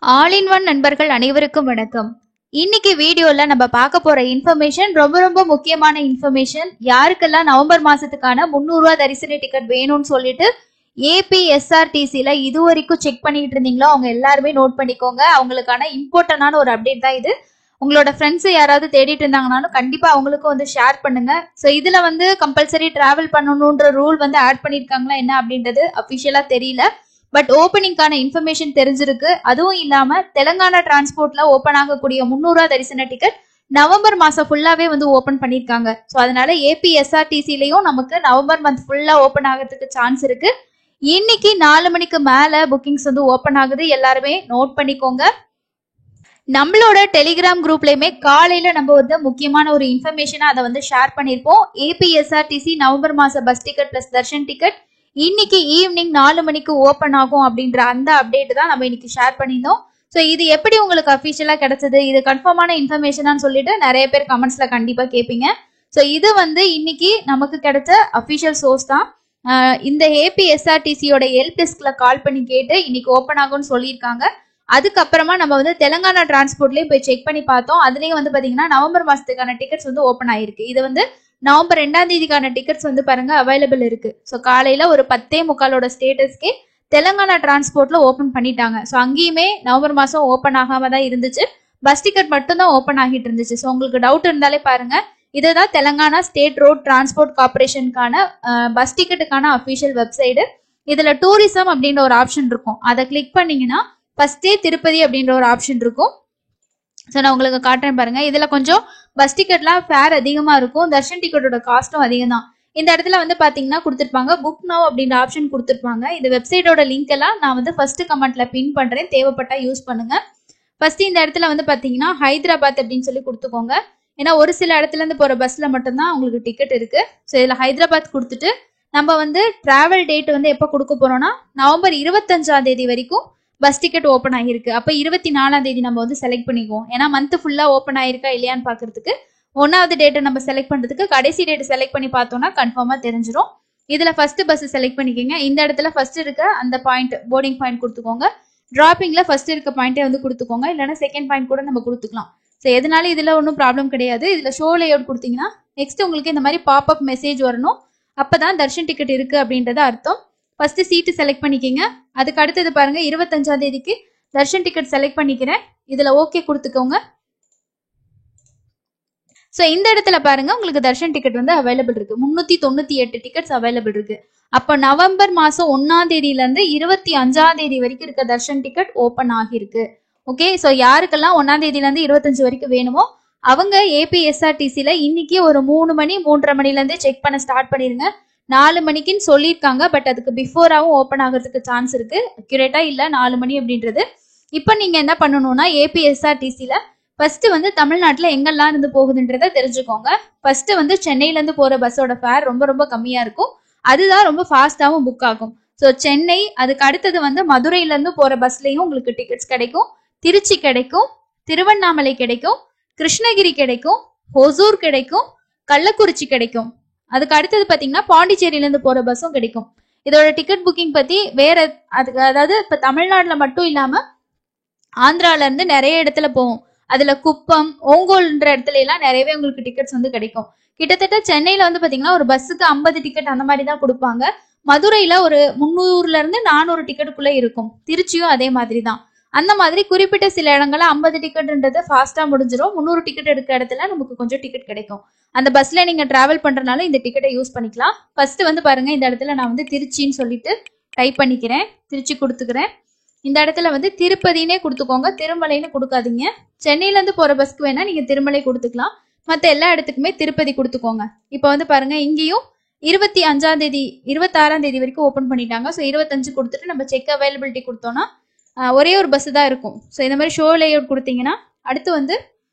All in one நண்பர்கள் அனைவருக்கும் வணக்கம். இன்னைக்கு வீடியோல நம்ம பார்க்க போற இன்ஃபர்மேஷன் ரொம்ப முக்கியமான இன்ஃபர்மேஷன். யாருக்கெல்லாம் நவம்பர் மாசத்துக்கான 300 ரூபாய் தரிசன டிக்கெட் வேணும்னு சொல்லிட்டு ஏபிஎஸ்ஆர்டிசில இது வரைக்கும் செக் பண்ணிட்டு இருந்தீங்களோ அவங்க எல்லாருமே நோட் பண்ணிக்கோங்க. அவங்களுக்கான இம்பார்ட்டன்டான ஒரு அப்டேட் தான் இது. உங்களோட ஃப்ரெண்ட்ஸ் யாராவது தேடிட்டு இருந்தாங்கனாலும் கண்டிப்பா அவங்களுக்கும் ஷேர் பண்ணுங்க. ஸோ இதுல கம்பல்சரி டிராவல் பண்ணணும்ன்ற ரூல் ஆட் பண்ணிருக்காங்களா என்ன அப்படின்றது அபிஷியலா தெரியல. பட் ஓப்பனிங்கான இன்ஃபர்மேஷன் தெரிஞ்சிருக்கு. அதுவும் இல்லாம தெலங்கானா டிரான்ஸ்போர்ட்ல ஓபன் ஆகக்கூடிய 300 ரூபாய் தரிசன டிக்கெட் நவம்பர் மாசம் ஃபுல்லாவே ஓபன் பண்ணிருக்காங்க. ஸோ அதனால ஏபிஎஸ்ஆர்டிசிலையும் நமக்கு நவம்பர் மந்த் ஃபுல்லா ஓபன் ஆகிறதுக்கு சான்ஸ் இருக்கு. இன்னைக்கு 4 மணிக்கு மேல புக்கிங்ஸ் ஓபன் ஆகுது. எல்லாருமே நோட் பண்ணிக்கோங்க. நம்மளோட டெலிகிராம் குரூப்லயுமே காலையில நம்ம முக்கியமான ஒரு இன்ஃபர்மேஷனா அதை ஷேர் பண்ணிருப்போம். ஏபிஎஸ்ஆர்டிசி நவம்பர் மாச bus ticket plus Darshan ticket இன்னைக்கு ஈவினிங் 4 மணிக்கு ஓபன் ஆகும் அப்படின்ற அந்த அப்டேட் தான் நம்ம இன்னைக்கு ஷேர் பண்ணியிருந்தோம். ஸோ இது எப்படி உங்களுக்கு அஃபிஷியலா கிடைச்சது, இது கன்ஃபார்மான இன்ஃபர்மேஷனான்னு சொல்லிட்டு நிறைய பேர் கமெண்ட்ஸ்ல கண்டிப்பா கேட்பீங்க. ஸோ இது இன்னைக்கு நமக்கு கிடைச்ச அஃபிஷியல் சோர்ஸ் தான். இந்த ஏபிஎஸ்ஆர்டிசியோட ஹெல்ப் டெஸ்க்ல கால் பண்ணி கேட்டு இன்னைக்கு ஓபன் ஆகும்னு சொல்லியிருக்காங்க. அதுக்கப்புறமா நம்ம தெலங்கானா டிரான்ஸ்போர்ட்லயும் போய் செக் பண்ணி பார்த்தோம். அதுலயும் பாத்தீங்கன்னா நவம்பர் மாசத்துக்கான டிக்கெட்ஸ் ஓபன் ஆயிருக்கு. இது நவம்பர் 2ஆம் தேதிக்கான டிக்கெட்ஸ் பாருங்க அவைலபிள் இருக்கு. ஸோ காலையில ஒரு 10:45 ஸ்டேட்டஸ்க்கே தெலங்கானா டிரான்ஸ்போர்ட்ல ஓபன் பண்ணிட்டாங்க. ஸோ அங்கேயுமே நவம்பர் மாசம் ஓபன் ஆகாம தான் இருந்துச்சு. பஸ் டிக்கெட் மட்டும் தான் ஓபன் ஆகிட்டு இருந்துச்சு. ஸோ உங்களுக்கு டவுட் இருந்தாலே பாருங்க, இதுதான் தெலங்கானா ஸ்டேட் ரோட் டிரான்ஸ்போர்ட் கார்பரேஷனுக்கான பஸ் டிக்கெட்டுக்கான அபிஷியல் வெப்சைடு. இதுல டூரிசம் அப்படின்ற ஒரு ஆப்ஷன் இருக்கும். அதை கிளிக் பண்ணீங்கன்னா ஃபர்ஸ்டே திருப்பதி அப்படின்ற ஒரு ஆப்ஷன் இருக்கும். ஸோ நான் உங்களுக்கு காட்டுறேன் பாருங்க. இதுல கொஞ்சம் பஸ் டிக்கெட்லாம் ஃபேர் அதிகமா இருக்கும். தர்ஷன் டிக்கெட்டோட காஸ்ட்டும் அதிகம் தான். இந்த இடத்துல பாத்தீங்கன்னா கொடுத்துருப்பாங்க புக் நவ் அப்படின்ற ஆப்ஷன் கொடுத்துருப்பாங்க. இந்த வெப்சைட்டோட லிங்க் எல்லாம் நான் ஃபர்ஸ்ட் கமெண்ட்ல பின் பண்றேன், தேவைப்பட்டா யூஸ் பண்ணுங்க. ஃபர்ஸ்ட் இந்த இடத்துல பாத்தீங்கன்னா ஹைதராபாத் அப்படின்னு சொல்லி கொடுத்துக்கோங்க. ஏன்னா ஒரு சில இடத்துல இருந்து போற பஸ்ல மட்டும்தான் உங்களுக்கு டிக்கெட் இருக்கு. ஸோ இதுல ஹைதராபாத் கொடுத்துட்டு நம்ம டிராவல் டேட் எப்போ கொடுக்க போறோம்னா நவம்பர் 25ஆம் தேதி வரைக்கும் பஸ் டிக்கெட் ஓப்பன் ஆகிருக்கு. அப்ப 24ஆம் தேதி நம்ம செலக்ட் பண்ணிக்குவோம். ஏன்னா மந்த் ஃபுல்லா ஓப்பன் ஆயிருக்கா இல்லையான்னு பாக்குறதுக்கு 1வது டேட்டை நம்ம செலக்ட் பண்றதுக்கு கடைசி டேட் செலக்ட் பண்ணி பார்த்தோம்னா கன்ஃபார்மா தெரிஞ்சிடும். இதுல ஃபர்ஸ்ட் பஸ் செலக்ட் பண்ணிக்கோங்க. இந்த இடத்துல ஃபர்ஸ்ட் இருக்க அந்த பாயிண்ட் போர்டிங் பாயிண்ட் கொடுத்துக்கோங்க. டிராப்பிங்ல ஃபர்ஸ்ட் இருக்க பாயிண்டே கொடுத்துக்கோங்க. இல்லைன்னா செகண்ட் பாயிண்ட் கூட நம்ம கொடுத்துக்கலாம். ஸோ எதனால இதுல ஒன்றும் ப்ராப்ளம் கிடையாது. இதுல ஷோ லேஅவுட் கொடுத்தீங்கன்னா நெக்ஸ்ட் உங்களுக்கு இந்த மாதிரி பாப் அப் மெசேஜ் வரணும். அப்பதான் தர்ஷன் டிக்கெட் இருக்கு அப்படின்றது அர்த்தம். ஃபர்ஸ்ட் சீட்டு செலக்ட் பண்ணிக்கோங்க. அதுக்கு அடுத்தது பாருங்க 25ஆம் தேதிக்கு தர்ஷன் டிக்கெட் செலக்ட் பண்ணிக்கிறேன். இதுல ஓகே கொடுத்துக்கோங்க. ஸோ இந்த இடத்துல பாருங்க உங்களுக்கு தர்ஷன் டிக்கெட் அவைலபிள் இருக்கு. 398 டிக்கெட்ஸ் அவைலபிள் இருக்கு. அப்ப நவம்பர் மாசம் 1ஆம் தேதியில இருந்து 25ஆம் தேதி வரைக்கும் இருக்க தர்ஷன் டிக்கெட் ஓபன் ஆகிருக்கு. ஓகே, ஸோ யாருக்கெல்லாம் 1ஆம் தேதியில இருந்து 25 வரைக்கும் வேணுமோ அவங்க ஏபிஎஸ்ஆர்டிசில இன்னைக்கு ஒரு 3 மணி 3:30 மணில இருந்து செக் பண்ண ஸ்டார்ட் பண்ணிருங்க. 4 மணிக்குன்னு சொல்லியிருக்காங்க. பட் அதுக்கு பிஃபோராவும் ஓப்பன் ஆகிறதுக்கு சான்ஸ் இருக்கு. அக்யூரேட்டா இல்ல 4 மணி அப்படின்றது. இப்போ நீங்க என்ன பண்ணணும்னா ஏபிஎஸ்ஆர்டிசில ஃபர்ஸ்ட் தமிழ்நாட்டுல எங்கெல்லாம் இருந்து போகுதுன்றத தெரிஞ்சுக்கோங்க. ஃபர்ஸ்ட் சென்னையில இருந்து போற பஸ்ஸோட ஃபேர் ரொம்ப கம்மியா இருக்கும். அதுதான் ரொம்ப ஃபாஸ்டாவும் புக் ஆகும். ஸோ சென்னை, அதுக்கு அடுத்தது மதுரையில இருந்து போற பஸ்லயும் உங்களுக்கு டிக்கெட்ஸ் கிடைக்கும். திருச்சி கிடைக்கும், திருவண்ணாமலை கிடைக்கும், கிருஷ்ணகிரி கிடைக்கும், ஹொசூர் கிடைக்கும், கள்ளக்குறிச்சி கிடைக்கும். அதுக்கு அடுத்தது பாத்தீங்கன்னா பாண்டிச்சேரியில இருந்து போற பஸ்ஸும் கிடைக்கும். இதோட டிக்கெட் புக்கிங் பத்தி வேற அதாவது இப்ப தமிழ்நாடுல மட்டும் இல்லாம ஆந்திரால இருந்து நிறைய இடத்துல போகும். அதுல குப்பம், ஓங்கோல்ன்ற இடத்துல எல்லாம் நிறையவே உங்களுக்கு டிக்கெட்ஸ் கிடைக்கும். கிட்டத்தட்ட சென்னையில பாத்தீங்கன்னா ஒரு பஸ்ஸுக்கு 50 டிக்கெட் அந்த மாதிரி தான் கொடுப்பாங்க. மதுரையில ஒரு 300ல இருந்து 400 டிக்கெட்டுக்குள்ள இருக்கும். திருச்சியும் அதே மாதிரி தான். அந்த மாதிரி குறிப்பிட்ட சில இடங்கள்ல 50 டிக்கெட்ன்றது ஃபாஸ்டா முடிஞ்சிடும். 300 டிக்கெட் எடுக்கிற இடத்துல நமக்கு கொஞ்சம் டிக்கெட் கிடைக்கும். அந்த பஸ்ல நீங்க டிராவல் பண்றதுனால இந்த டிக்கெட்டை யூஸ் பண்ணிக்கலாம். ஃபர்ஸ்ட் பாருங்க இந்த இடத்துல நான் திருச்சின்னு சொல்லிட்டு டைப் பண்ணிக்கிறேன். திருச்சி கொடுத்துக்கிறேன். இந்த இடத்துல திருப்பதினே கொடுத்துக்கோங்க, திருமலைன்னு கொடுக்காதீங்க. சென்னையில இருந்து போற பஸ்க்கு வேணா நீங்க திருமலை கொடுத்துக்கலாம். மற்ற எல்லா இடத்துக்குமே திருப்பதி கொடுத்துக்கோங்க. இப்போ பாருங்க இங்கேயும் 25ஆம் தேதி 26ஆம் தேதி வரைக்கும் ஓபன் பண்ணிட்டாங்க. ஸோ 25 கொடுத்துட்டு நம்ம செக் அவைலபிலிட்டி கொடுத்தோம்னா ஒரே ஒரு பஸ் தான் இருக்கும். ஸோ இந்த மாதிரி ஷோ லேஅவுட் கொடுத்தீங்கன்னா அடுத்து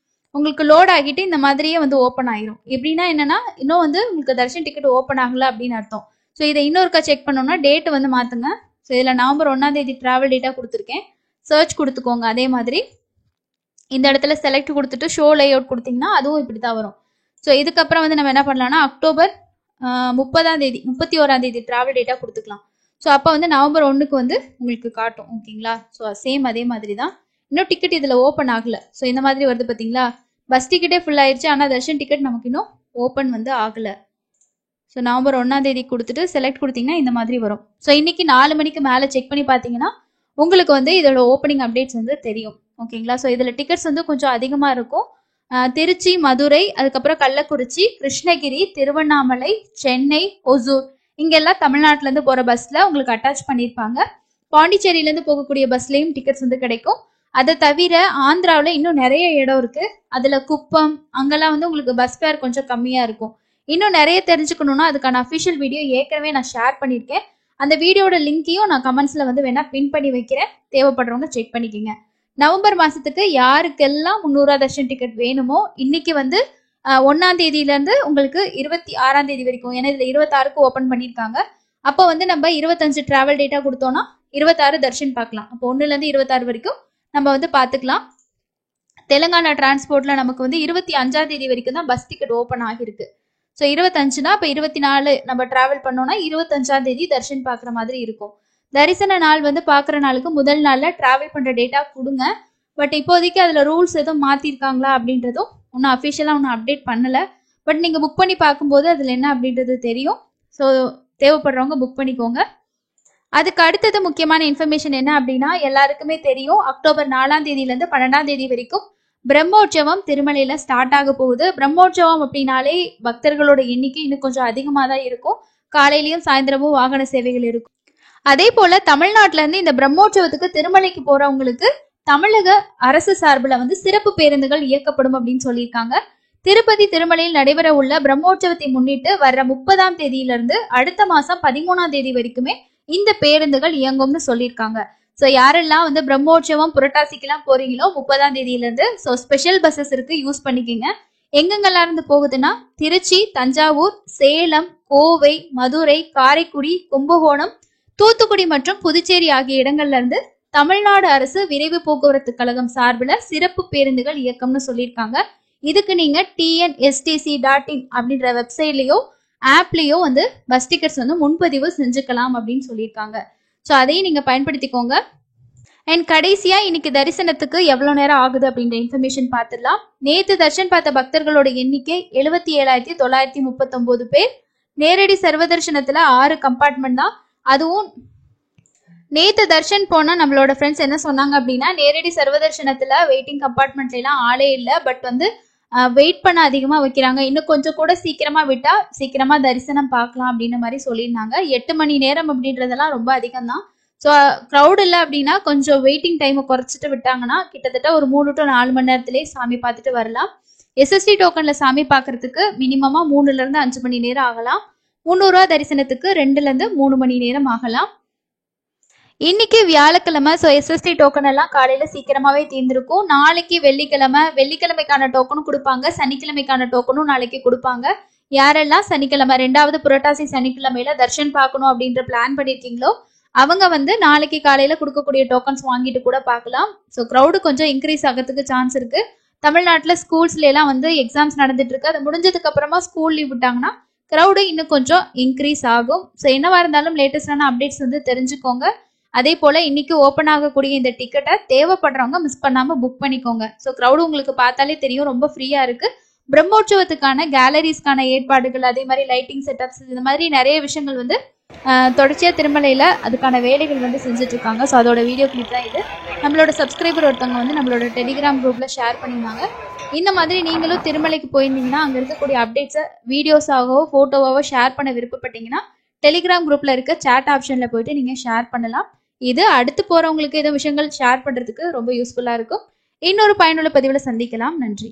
உங்களுக்கு லோட் ஆகிட்டு இந்த மாதிரியே ஓப்பன் ஆயிரும். எப்படின்னா என்னன்னா இன்னும் உங்களுக்கு தர்ஷன் டிக்கெட் ஓப்பன் ஆகல அப்படின்னு அர்த்தம். ஸோ இதை இன்னொருக்கா செக் பண்ணோம்னா டேட் மாத்துங்க. ஸோ இதில் நவம்பர் 1ஆம் தேதி டிராவல் டேட்டா கொடுத்துருக்கேன். சர்ச் கொடுத்துக்கோங்க. அதே மாதிரி இந்த இடத்துல செலக்ட் கொடுத்துட்டு ஷோ லேஅவுட் கொடுத்தீங்கன்னா அதுவும் இப்படி தான் வரும். ஸோ இதுக்கப்புறம் நம்ம என்ன பண்ணலாம்னா அக்டோபர் 30ஆம் தேதி 31ஆம் தேதி டிராவல் டேட்டா கொடுத்துக்கலாம். ஸோ அப்போ நவம்பர் 1க்கு உங்களுக்கு காட்டும். ஓகேங்களா? ஸோ சேம் அதே மாதிரி தான். இன்னும் டிக்கெட் இதுல ஓப்பன் ஆகல. ஸோ இந்த மாதிரி வருது பாத்தீங்களா, பஸ் டிக்கெட்டே ஃபுல் ஆயிடுச்சு, ஆனா தர்ஷன் டிக்கெட் நமக்கு இன்னும் ஓப்பன் வந்து ஆகல. ஸோ நவம்பர் 1ஆம் தேதி கொடுத்துட்டு செலக்ட் கொடுத்தீங்கன்னா இந்த மாதிரி வரும். ஸோ இன்னைக்கு 4 மணிக்கு மேலே செக் பண்ணி பார்த்தீங்கன்னா உங்களுக்கு வந்து இதோட ஓப்பனிங் அப்டேட்ஸ் வந்து தெரியும். ஓகேங்களா. ஸோ இதில் டிக்கெட்ஸ் வந்து கொஞ்சம் அதிகமாக இருக்கும். திருச்சி, மதுரை, அதுக்கப்புறம் கள்ளக்குறிச்சி, கிருஷ்ணகிரி, திருவண்ணாமலை, சென்னை, ஒசூர் இங்கெல்லாம் தமிழ்நாட்டிலேருந்து போகிற பஸ்ஸில் உங்களுக்கு அட்டாச் பண்ணியிருப்பாங்க. பாண்டிச்சேரியிலேருந்து போகக்கூடிய பஸ்லேயும் டிக்கெட்ஸ் வந்து கிடைக்கும். அதை தவிர ஆந்திராவில் இன்னும் நிறைய இடம் இருக்குது. அதில் குப்பம் அங்கெல்லாம் வந்து உங்களுக்கு பஸ் ஃபேர் கொஞ்சம் கம்மியாக இருக்கும். இன்னும் நிறைய தெரிஞ்சுக்கணும்னா அதுக்கான அஃபிஷியல் வீடியோ ஏற்கனவே நான் ஷேர் பண்ணியிருக்கேன். அந்த வீடியோட லிங்கையும் நான் கமெண்ட்ஸில் வந்து வேணா பின் பண்ணி வைக்கிறேன், தேவைப்படுறவங்க செக் பண்ணிக்கோங்க. நவம்பர் மாதத்துக்கு யாருக்கெல்லாம் 300 தர்ஷன் டிக்கெட் வேணுமோ இன்னைக்கு வந்து 1ஆம் தேதியிலேருந்து உங்களுக்கு 26ஆம் தேதி வரைக்கும், ஏன்னா இதில் 26க்கு ஓப்பன் பண்ணியிருக்காங்க. அப்போ வந்து நம்ம 25 டிராவல் டேட்டா கொடுத்தோம்னா 26 தர்ஷன் பார்க்கலாம். அப்போ 1லேருந்து 26 வரைக்கும் நம்ம வந்து பார்த்துக்கலாம். தெலுங்கானா டிரான்ஸ்போர்ட்ல நமக்கு வந்து 25ஆம் தேதி வரைக்கும் தான் பஸ் டிக்கெட் ஓப்பன் ஆகிருக்கு. ஸோ 25னா இப்போ 24 நம்ம டிராவல் பண்ணோம்னா 25ஆம் தேதி தர்ஷன் பார்க்குற மாதிரி இருக்கும். தரிசன நாள் வந்து பார்க்குற நாளுக்கு முதல் நாளில் டிராவல் பண்ணுற டேட்டா கொடுங்க. பட் இப்போதைக்கு அதில் ரூல்ஸ் எதுவும் மாற்றிருக்காங்களா அப்படின்றதும் ஒன்றும் அஃபிஷியலாக ஒன்றும் அப்டேட் பண்ணலை. பட் நீங்கள் புக் பண்ணி பார்க்கும்போது அதில் என்ன அப்படின்றது தெரியும். ஸோ தேவைப்படுறவங்க புக் பண்ணிக்கோங்க. அதுக்கு அடுத்தது முக்கியமான இன்ஃபர்மேஷன் என்ன அப்படின்னா, எல்லாருக்குமே தெரியும் அக்டோபர் 4ஆம் தேதியிலேருந்து 12ஆம் தேதி வரைக்கும் பிரம்மோற்சவம் திருமலையில ஸ்டார்ட் ஆக போகுது. பிரம்மோற்சவம் அப்படின்னாலே பக்தர்களோட எண்ணிக்கை இன்னும் கொஞ்சம் அதிகமாக தான் இருக்கும். காலையிலயும் சாயந்தரமும் வாகன சேவைகள் இருக்கும். அதே போல தமிழ்நாட்டுல இருந்து இந்த பிரம்மோற்சவத்துக்கு திருமலைக்கு போறவங்களுக்கு தமிழக அரசு சார்பில் வந்து சிறப்பு பேருந்துகள் இயக்கப்படும் அப்படின்னு சொல்லியிருக்காங்க. திருப்பதி திருமலையில் நடைபெற உள்ள பிரம்மோற்சவத்தை முன்னிட்டு வர்ற 30ஆம் தேதியிலிருந்து அடுத்த மாசம் 13ஆம் தேதி வரைக்குமே இந்த பேருந்துகள் இயங்கும்னு சொல்லியிருக்காங்க. ஸோ யாரெல்லாம் வந்து பிரம்மோற்சவம் புரட்டாசிக்கெல்லாம் போறீங்களோ 30ஆம் தேதியிலேருந்து ஸோ ஸ்பெஷல் பஸ்ஸஸ் இருக்கு, யூஸ் பண்ணிக்கோங்க. எங்கெங்கெல்லாம் இருந்து போகுதுன்னா திருச்சி, தஞ்சாவூர், சேலம், கோவை, மதுரை, காரைக்குடி, கும்பகோணம், தூத்துக்குடி மற்றும் புதுச்சேரி ஆகிய இடங்கள்ல இருந்து தமிழ்நாடு அரசு விரைவு போக்குவரத்து கழகம் சார்பில் சிறப்பு பேருந்துகள் இயக்கம்னு சொல்லியிருக்காங்க. இதுக்கு நீங்க tnstc.in அப்படின்ற வெப்சைட்லயோ ஆப்லயோ வந்து பஸ் டிக்கெட்ஸ் வந்து முன்பதிவு செஞ்சுக்கலாம் அப்படின்னு சொல்லியிருக்காங்க. ஸோ அதையும் நீங்கள் பயன்படுத்திக்கோங்க. அண்ட் கடைசியா இன்னைக்கு தரிசனத்துக்கு எவ்வளோ நேரம் ஆகுது அப்படின்ற இன்ஃபர்மேஷன் பார்த்துடலாம். நேற்று தர்ஷன் பார்த்த பக்தர்களோட எண்ணிக்கை 77,939 பேர். நேரடி சர்வதர்ஷனத்துல 6 கம்பார்ட்மெண்ட் தான். அதுவும் நேற்று தர்ஷன் போனா நம்மளோட ஃப்ரெண்ட்ஸ் என்ன சொன்னாங்க அப்படின்னா, நேரடி சர்வதர்ஷனத்துல வெயிட்டிங் கம்பார்ட்மெண்ட்ல எல்லாம் ஆளே இல்லை, பட் வந்து வெயிட் பண்ண அதிகமாக வைக்கிறாங்க, இன்னும் கொஞ்சம் கூட சீக்கிரமா விட்டா சீக்கிரமா தரிசனம் பார்க்கலாம் அப்படின்ற மாதிரி சொல்லியிருந்தாங்க. 8 மணி நேரம் அப்படின்றதெல்லாம் ரொம்ப அதிகம் தான். ஸோ க்ரௌட் இல்லை அப்படின்னா கொஞ்சம் வெயிட்டிங் டைமை குறைச்சிட்டு விட்டாங்கன்னா கிட்டத்தட்ட ஒரு 3 to 4 மணி நேரத்திலேயே சாமி பார்த்துட்டு வரலாம். எஸ்எஸ்டி டோக்கன்ல சாமி பார்க்கறதுக்கு மினிமமா 3லேருந்து 5 மணி நேரம் ஆகலாம். 300 தரிசனத்துக்கு 2லேருந்து 3 மணி நேரம் ஆகலாம். இன்னைக்கு வியாழக்கிழமை. ஸோ எஸ்எஸ்டி டோக்கன் எல்லாம் காலையில சீக்கிரமாவே தீர்ந்திருக்கும். நாளைக்கு வெள்ளிக்கிழமைக்கான டோக்கனும் கொடுப்பாங்க, சனிக்கிழமைக்கான டோக்கனும் நாளைக்கு கொடுப்பாங்க. யாரெல்லாம் சனிக்கிழமை 2வது புரட்டாசி சனிக்கிழமையில தர்ஷன் பார்க்கணும் அப்படின்ற பிளான் பண்ணிருக்கீங்களோ அவங்க வந்து நாளைக்கு காலையில கொடுக்கக்கூடிய டோக்கன்ஸ் வாங்கிட்டு கூட பார்க்கலாம். ஸோ க்ரௌடு கொஞ்சம் இன்க்ரீஸ் ஆகிறதுக்கு சான்ஸ் இருக்கு. தமிழ்நாட்டில் ஸ்கூல்ஸ்ல எல்லாம் வந்து எக்ஸாம்ஸ் நடந்துட்டு இருக்கு. அது முடிஞ்சதுக்கு அப்புறமா ஸ்கூல் லீவ் விட்டாங்கன்னா க்ரௌடு இன்னும் கொஞ்சம் இன்க்ரீஸ் ஆகும். ஸோ என்னவா இருந்தாலும் லேட்டஸ்டான அப்டேட்ஸ் வந்து தெரிஞ்சுக்கோங்க. அதே போல இன்னைக்கு ஓப்பன் ஆகக்கூடிய இந்த டிக்கெட்டை தேவைப்படுறவங்க மிஸ் பண்ணாம புக் பண்ணிக்கோங்க. ஸோ க்ரௌடு உங்களுக்கு பார்த்தாலே தெரியும், ரொம்ப ஃப்ரீயா இருக்கு. பிரம்மோற்சவத்துக்கான கேலரிஸ்க்கான ஏற்பாடுகள், அதே மாதிரி லைட்டிங் செட்டப்ஸ், இந்த மாதிரி நிறைய விஷயங்கள் வந்து தொடர்ச்சியா திருமலையில அதுக்கான வேலைகள் வந்து செஞ்சுட்டு இருக்காங்க. ஸோ அதோட வீடியோ கிளிப் தான் இது. நம்மளோட சப்ஸ்கிரைபர் ஒருத்தவங்க வந்து நம்மளோட டெலிகிராம் குரூப்ல ஷேர் பண்ணியிருந்தாங்க. இந்த மாதிரி நீங்களும் திருமலைக்கு போயிருந்தீங்கன்னா அங்க இருக்கக்கூடிய அப்டேட்ஸை வீடியோஸாகவோ போட்டோவாவோ ஷேர் பண்ண விருப்பப்பட்டீங்கன்னா டெலிகிராம் குரூப்ல இருக்க சேட் ஆப்ஷன்ல போயிட்டு நீங்க ஷேர் பண்ணலாம். இது அடுத்து போறவங்களுக்கு ஏதோ விஷயங்கள் ஷேர் பண்றதுக்கு ரொம்ப யூஸ்ஃபுல்லா இருக்கும். இன்னொரு பயனுள்ள பதிவுல சந்திக்கலாம். நன்றி.